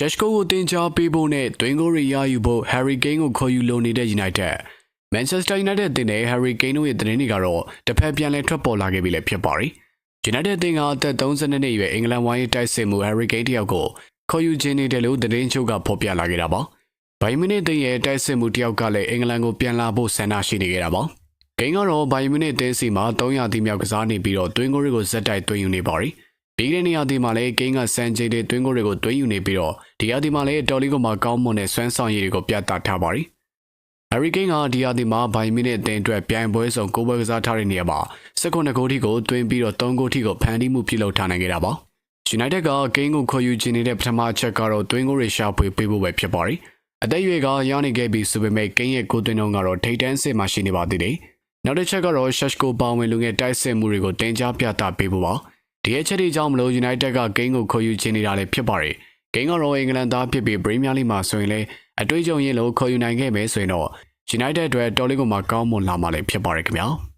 ရှက်ကိုကိုတင်ချပေးဖို့နဲ့တွင်းကိုရီရယူဖို့ Harry Kane ကိုခေါ်ယူလိုနေတဲ့ United Manchester United တင်တဲ့ Harry Kane တို့ရဲ့သတင်းတွေကတော့တစ်ဖက်ပြန်လည်ထွက်ပေါ်လာခဲ့ပြီလည်းဖြစ်ပါတယ်။ United တင်ကအသက်32နှစ်အရွယ်အင်္ဂလန်ဝိုင်းတိုက်စစ်မှု Harry Kane တယောက်ကိုခေါ်ယူခြင်းနေတယ်လို့သတင်းချုပ်ကဖော်ပြလာခဲ့တာပါ။ဘိုင်မီနစ်တင်ရဲ့တိုက်စစ်မှုတယောက်ကလည်းအင်္ဂလန်ကိုပြန်လာဖို့ဆန္ဒရှိနေခဲ့တာပါ။ Kane ကတော့ဘိုင်မီနစ်တင်စီမှာ300တိမြောက်ကစားနေပြီးတော့တွင်းကိုတွေကိုဇက်တိုက်သွင်းယူနေပါပြီ။ပြီးတဲ့နေရာဒီမှာလည်း Kane ကစံချိန်တွေတွင်းကိုတွေကိုသွင်းယူနေပြီးတော့ဒီရာဒီမှာလည်းတော်လီကိုမှကောင်းမွန်တဲ့စွမ်းဆောင်ရည်တွေကိုပြသထားပါပြီ။ Harry Kane ကဒီရာဒီမှာဘိုင်မီနစ်တင်အတွက်ပြိုင်ပွဲစုံ9ပွဲကစားထားတဲ့နေရာမှာ19ဂိုးထိကိုတွင်းပြီးတော့3ဂိုးထိကိုဖန်တီးမှုပြုလုပ်ထားနိုင်ခဲ့တာပါ။ United က Kane ကိုခေါ်ယူခြင်းနေတဲ့ပထမချက်ကတော့တွင်းကိုတွေရှာဖွေပေးဖို့ပဲဖြစ်ပါတယ်။အသက်အရွယ်ကရနေခဲ့ပြီးဆိုပေမဲ့ Kane ရဲ့ကိုသွင်းနှုန်းကတော့ထိပ်တန်းစစ်မှာရှိနေပါသေးတယ်။နောက်တစ်ချက်ကတော့ Sheshko ပါဝင်လူငယ်တိုက်စစ်မှုတွေကိုတင် जा ပြသပေးဖို့ပါ။ဒီအချက်တွေကြောင့်မလို့ United က Kane ကိုခေါ်ယူခြင်းနေတာလည်းဖြစ်ပါတယ်။ Kane ကတော့အင်္ဂလန်သားဖြစ်ပြီး Premier League မှာဆိုရင်လည်းအတွေ့အကြုံရင်းလို့ခေါ်ယူနိုင်ခဲ့မယ်ဆိုရင်တော့ United အတွက်တော်လေးကိုမှကောင်းမွန်လာမှာလည်းဖြစ်ပါတယ်ခင်ဗျာ။